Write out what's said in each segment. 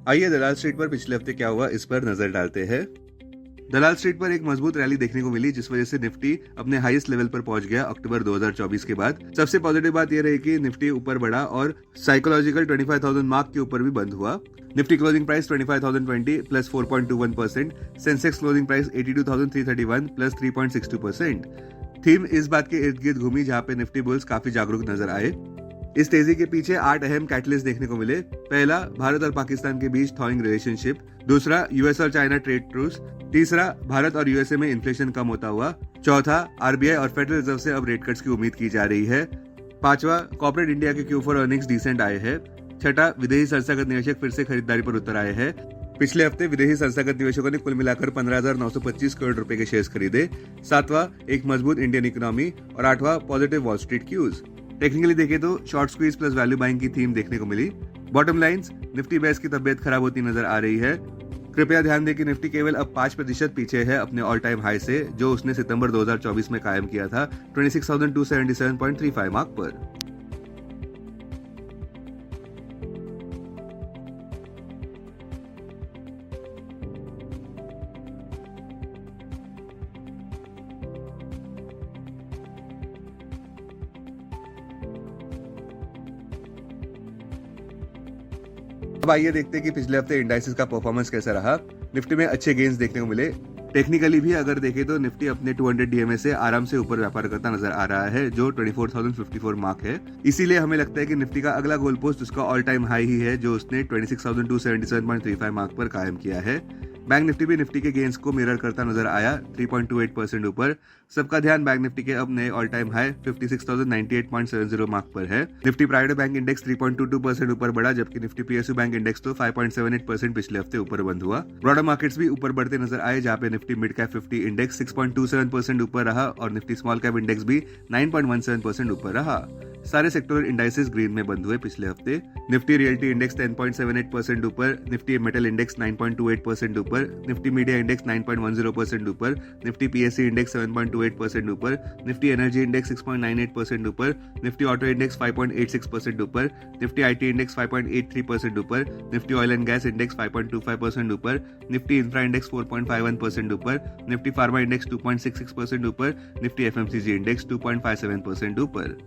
आइए दलाल स्ट्रीट पर पिछले हफ्ते क्या हुआ इस पर नजर डालते हैं। दलाल स्ट्रीट पर एक मजबूत रैली देखने को मिली, जिस वजह से निफ्टी अपने हाईएस्ट लेवल पर पहुंच गया अक्टूबर 2024 के बाद। सबसे पॉजिटिव बात यह रही कि निफ्टी ऊपर बढ़ा और साइकोलॉजिकल 25,000 मार्क के ऊपर भी बंद हुआ। Nifty closing price 25,020 plus 4.21%, Sensex closing price 82,331 plus 3.62%। Theme इस बात के इर्द गिर्द घूमी जहां पे निफ्टी बुल्स काफी जागरूक नजर आए। इस तेजी के पीछे 8 अहम कैटलिस्ट देखने को मिले। पहला, भारत और पाकिस्तान के बीच थॉइंग रिलेशनशिप। दूसरा, यूएस और चाइना ट्रेड ट्रूस। तीसरा, भारत और यूएसए में इन्फ्लेशन कम होता हुआ। चौथा, आरबीआई और फेडरल रिजर्व से अब रेट कट्स की उम्मीद की जा रही है। पांचवा, कॉर्पोरेट इंडिया के Q4 अर्निंग्स डिसेंट आए हैं। छठा, विदेशी संस्थागत निवेशक फिर से खरीदारी पर उतर आए हैं। पिछले हफ्ते विदेशी संस्थागत निवेशकों ने कुल मिलाकर 15,925 करोड़ रुपए के शेयर्स खरीदे। सातवां, एक मजबूत इंडियन इकोनॉमी। और आठवां, positive Wall Street cues. Technically देखें तो short squeeze plus value buying की थीम देखने को मिली। बॉटम लाइंस, निफ्टी बेस की तबियत खराब होती नजर आ रही है। कृपया ध्यान दें कि निफ्टी केवल अब 5% पीछे है अपने ऑल टाइम हाई से, जो उसने सितंबर 2024 में कायम किया था 26,277.35 मार्क पर। अब आइए देखते हैं कि पिछले हफ्ते इंडाइसेस का परफॉर्मेंस कैसा रहा। निफ्टी में अच्छे गेन्स देखने को मिले। टेक्निकली भी अगर देखें तो निफ्टी अपने 200 डीएमए से आराम से ऊपर व्यापार करता नजर आ रहा है, जो 24,054 मार्क है। इसीलिए हमें लगता है कि निफ्टी का अगला गोल पोस्ट उसका ऑल टाइम हाई ही है, जो उसने 26,277.35 मार्क पर कायम किया है। बैंक निफ्टी भी निफ्टी के गेन्स को मिरर करता नजर आया, 3.28% ऊपर। सबका ध्यान बैंक निफ्टी के अब नए ऑल टाइम हाई 56,098.70 मार्क पर है। निफ्टी प्राइवेट बैंक इंडेक्स 3.22% ऊपर बढ़ा, जबकि निफ्टी पीएसयू बैंक इंडेक्स तो 5.78% पिछले हफ्ते ऊपर बंद हुआ। ब्रॉडर मार्केट्स भी ऊपर बढ़ते नजर आए, जहां पे निफ्टी मिड कैप 50 इंडेक्स 6.27% ऊपर रहा और निफ्टी स्मॉल कैप इंडेक्स भी 9.17% ऊपर रहा। सारे सेक्टोरल इंडाइसेस ग्रीन में बंद हुए पिछले हफ्ते। निफ्टी रियल्टी इंडेक्स 10.78% ऊपर, निफ्टी मेटल इंडेक्स 9.28% ऊपर, निफ्टी मीडिया इंडेक्स 9.10% ऊपर, निफ्टी पीएससी इंडेक्स 7.28% ऊपर, निफ्टी एनर्जी इंडेक्स 6.98% ऊपर, निफ्टी ऑटो इंडेक्स 5.86% ऊपर, निफ्टी आईटी इंडेक्स 5.83% ऊपर, Nifty oil and gas index 5.25% ऊपर, निफ्टी इंफ्रा इंडेक्स 4.51% ऊपर, निफ्टी फार्मा इंडेक्स 2.66% ऊपर, निफ्टी एफएमसीजी इंडेक्स 2.57% ऊपर।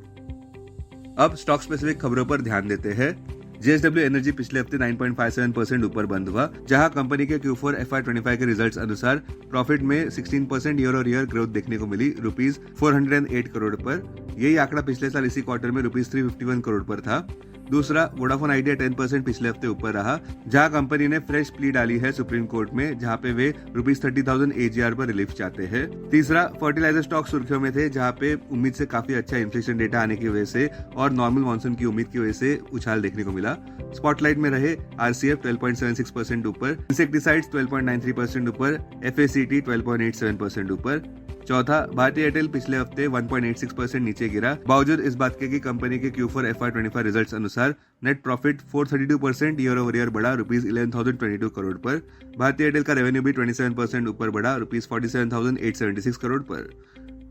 अब स्टॉक स्पेसिफिक खबरों पर ध्यान देते हैं। जेएसडब्ल्यू एनर्जी पिछले हफ्ते 9.57% ऊपर बंद हुआ, जहां कंपनी के Q4 FY25 के रिजल्ट्स अनुसार प्रॉफिट में 16% ईयर ग्रोथ देखने को मिली, रुपीज 408 करोड़ पर। यही आंकड़ा पिछले साल इसी क्वार्टर में रुपीज 351 करोड़ पर था। दूसरा, वोडाफोन आइडिया 10% पिछले हफ्ते ऊपर रहा, जहां कंपनी ने फ्रेश प्ली डाली है सुप्रीम कोर्ट में, जहां पे वे रुपीज 30,000 AGR पर रिलीफ चाहते हैं। तीसरा, फर्टिलाइजर स्टॉक सुर्खियों में थे, जहां पे उम्मीद से काफी अच्छा इन्फ्लेशन डेटा आने की वजह से और नॉर्मल मानसून की उम्मीद की वजह से उछाल देखने को मिला। स्पॉटलाइट में रहे RCF 12.76% ऊपर, इंसेक्टिसाइड्स 12.93% ऊपर, FACT 12.87% ऊपर। चौथा, भारती एयरटेल पिछले हफ्ते 1.86% नीचे गिरा, बावजूद इस बात के कि कंपनी के Q4 FY25 रिजल्ट्स अनुसार नेट प्रॉफिट 432% ईयर बढ़ा, रुपीज 11,022 करोड़ पर। भारती एयरटेल का रेवेन्यू भी 27% ऊपर बढ़ा, रुपीज 47,876 करोड़ पर।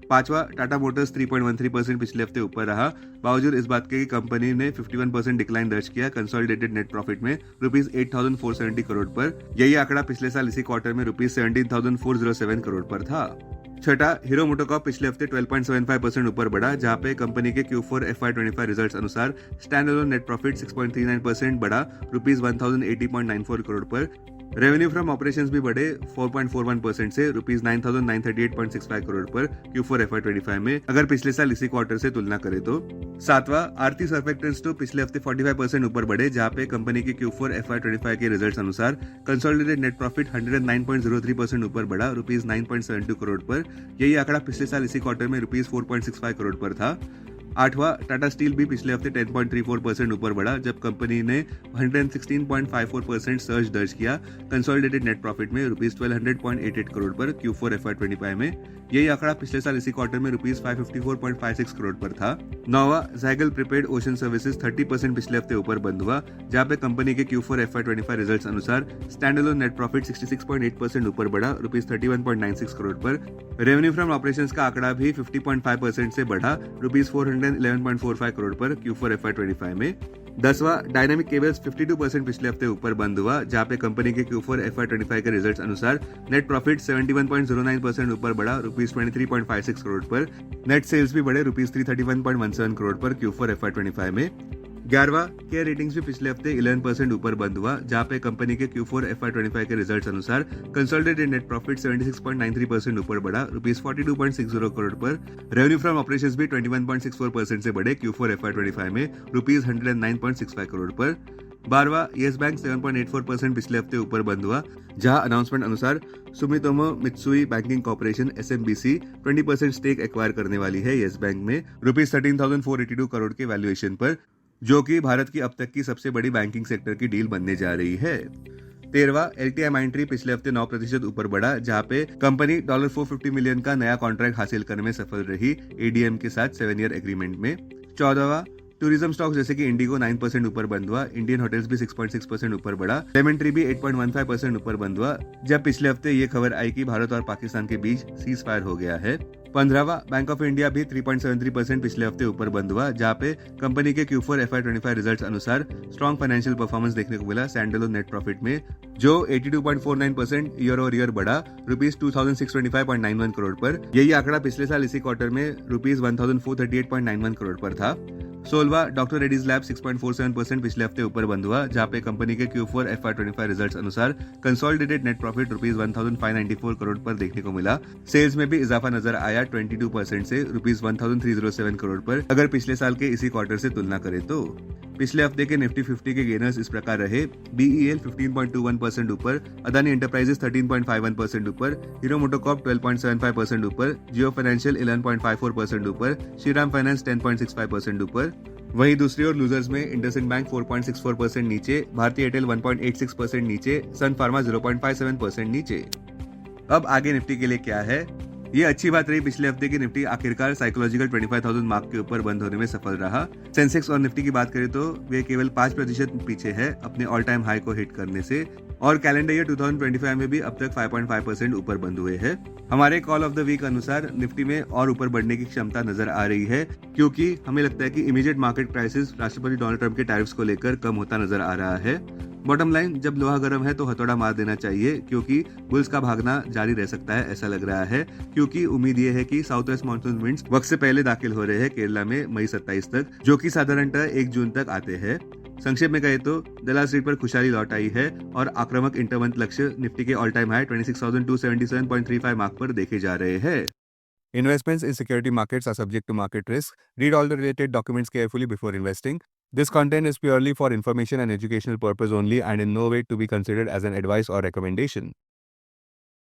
पांचवा, टाटा मोटर्स 3.13% पिछले हफ्ते ऊपर रहा, बावजूद इस बात के कि कंपनी ने 51% डिक्लाइन दर्ज किया कंसोलिडेटेड नेट प्रॉफिट में, रुपीज 8,470 करोड़ पर। यही आंकड़ा पिछले साल इसी क्वार्टर में रुपीज 17,407 करोड़ पर था। छठा, हीरो मोटोकॉर्प पिछले हफ्ते 12.75% ऊपर बढ़ा, जहां पे कंपनी के Q4 FY25 रिजल्ट्स अनुसार स्टैंड अलोन नेट प्रॉफिट 6.39% बढ़ा, रुपीज 1,080.94 करोड़ पर। रेवेन्यू फ्रॉम ऑपरेशंस भी बढ़े 4.41% से रुपीज 9,938.65 करोड़ पर Q4 FY25 में, अगर पिछले साल इसी क्वार्टर से तुलना करें तो। सातवां, आरती सर्फेक्टेंट्स तो पिछले हफ्ते 45% ऊपर बढ़े, जहां पे कंपनी के Q4 FY25 के रिजल्ट्स अनुसार कंसोलिडेटेड नेट प्रॉफिट 109.03% ऊपर बढ़ा, रुपीज 9.72 करोड़ पर। यही आंकड़ा पिछले साल इसी क्वार्टर में रुपीज 4.65 करोड़ पर था। आठवां, टाटा स्टील भी पिछले हफ्ते 10.34% ऊपर बढ़ा, जब कंपनी ने 116.54% सर्ज दर्ज किया कंसोलिडेटेड नेट प्रॉफिट में, रुपीज 1,200.88 करोड़ पर Q4 FY25 में। यही आंकड़ा पिछले साल इसी क्वार्टर में रुपीज 554.56 करोड़ पर था। नौवां, जाइगल प्रीपेड ओशन सर्विसेज 30% पिछले हफ्ते ऊपर बंद हुआ, जहां पे कंपनी के Q4 FY25 रिजल्ट्स अनुसार स्टैंडअलोन नेट प्रॉफिट 66.8% ऊपर बढ़ा, रुपीज 31.96 करोड़ पर। रेवेन्यू फ्रॉम ऑपरेशंस का आंकड़ा भी 50.5% से बढ़ा, रुपीज 411.45 करोड़ पर Q4 FY25 में। 10वां डायनामिक केबल्स 52% पिछले हफ्ते ऊपर बंद हुआ, जहां पे कंपनी के Q4 FY25 के रिजल्ट्स अनुसार नेट प्रॉफिट 71.09% ऊपर बढ़ा रुपीज 23.56 करोड़ पर। नेट सेल्स भी बढ़े रुपीज 331.17 करोड़ पर Q4 FY25 में। 11वां केयर रेटिंग्स भी पिछले हफ्ते 11% ऊपर बंद हुआ, जहां पे कंपनी के Q4 FY25 के रिजल्ट्स अनुसार कंसोलिडेटेड नेट प्रॉफिट 76.93% ऊपर बढ़ा रुपीज 42.60 करोड़ पर। रेवेन्यू फ्रॉम ऑपरेशंस भी 21.64% से बढ़े Q4 FY25 में रुपीज 109.65 करोड़ पर। 12वां येस बैंक 7.84% पिछले हफ्ते ऊपर बंद हुआ, जहां अनाउंसमेंट अनुसार Sumitomo Mitsui banking corporation SMBC 20% stake acquire करने वाली है येस बैंक में रुपीज 13,482 करोड़ के वैल्यूएशन पर, जो कि भारत की अब तक की सबसे बड़ी बैंकिंग सेक्टर की डील बनने जा रही है। 13वां LTI माइंट्री पिछले हफ्ते 9% ऊपर बढ़ा, जहां पे कंपनी $450 मिलियन का नया कॉन्ट्रैक्ट हासिल करने में सफल रही ADM के साथ 7-ईयर एग्रीमेंट में। 14वां टूरिज्म स्टॉक्स जैसे कि इंडिगो 9% ऊपर बंद हुआ, इंडियन होटल्स भी 6.6% ऊपर बढ़ा, लेमन ट्री भी 8.15% ऊपर बंद हुआ, जब पिछले हफ्ते ये खबर आई कि भारत और पाकिस्तान के बीच सीज फायर हो गया है। 15वां बैंक ऑफ इंडिया भी 3.73% पिछले हफ्ते ऊपर बंद हुआ, जहां पे कंपनी के Q4 FY25 रिजल्ट्स अनुसार स्ट्रॉन्ग फाइनेंशियल परफॉर्मेंस देखने को मिला स्टैंडअलोन नेट प्रॉफिट में, जो 82.49% ईयर ओवर ईयर बढ़ा रुपीज 2,625.91 करोड़ पर। यही आंकड़ा पिछले साल इसी क्वार्टर में रुपीज 1,438.91 करोड़ पर था। 16वां डॉक्टर रेड्डीज लैब 6.47% पिछले हफ्ते ऊपर बंद हुआ, जहां पे कंपनी के Q4 FY25 रिजल्ट्स अनुसार consolidated net profit rupees 1,594 crore पर देखने को मिला। सेल्स में भी इजाफा नजर आया 22% से रुपीज 1,307 करोड़ पर, अगर पिछले साल के इसी क्वार्टर से तुलना करें तो। पिछले हफ्ते के निफ्टी 50 के गेनर्स इस प्रकार रहे: BEL 15.21% ऊपर, अदानी एंटरप्राइजेस 13.51% ऊपर, हीरो मोटोकॉर्प 12.75% ऊपर, जियो फाइनेंशियल 11.54% ऊपर, श्रीराम फाइनेंस 10.65% ऊपर। वहीं दूसरी ओर लूजर्स में इंडसइंड बैंक 4.64% नीचे, भारतीय एयरटेल 1.86% नीचे, सन फार्मा 0.57% नीचे। अब आगे निफ्टी के लिए क्या है? ये अच्छी बात रही पिछले हफ्ते की निफ्टी आखिरकार साइकोलॉजिकल 25,000 मार्क के ऊपर बंद होने में सफल रहा। सेंसेक्स और निफ्टी की बात करें तो वे केवल 5% पीछे है अपने ऑल टाइम हाई को हिट करने से, और कैलेंडर ईयर 2025 में भी अब तक 5.5% ऊपर बंद हुए हैं। हमारे कॉल ऑफ द वीक अनुसार निफ्टी में और ऊपर बढ़ने की क्षमता नजर आ रही है, क्योंकि हमें लगता है कि इमीडिएट मार्केट प्राइसेस राष्ट्रपति डोनाल्ड ट्रंप के टैरिफ्स को लेकर कम होता नजर आ रहा है। बॉटम लाइन, जब लोहा गर्म है तो हथौड़ा मार देना चाहिए, क्योंकि बुल्स का भागना जारी रह सकता है ऐसा लग रहा है, क्योंकि उम्मीद ये है कि साउथ वेस्ट मानसून विंड्स वक्त से पहले दाखिल हो रहे हैं केरला में मई 27 तक, जो कि साधारणतः 1 जून तक आते हैं। संक्षेप में कहे तो दलाल स्ट्रीट पर खुशहाली लौट आई है और आक्रामक इंटरमंथ लक्ष्य निफ्टी के ऑल टाइम हाई 26,277.35 मार्क पर देखे जा रहे हैं। Investments in security markets are subject to market risk. Read all the related documents carefully before investing. This content is purely for information and educational purpose only and in no way to be considered as an advice or recommendation.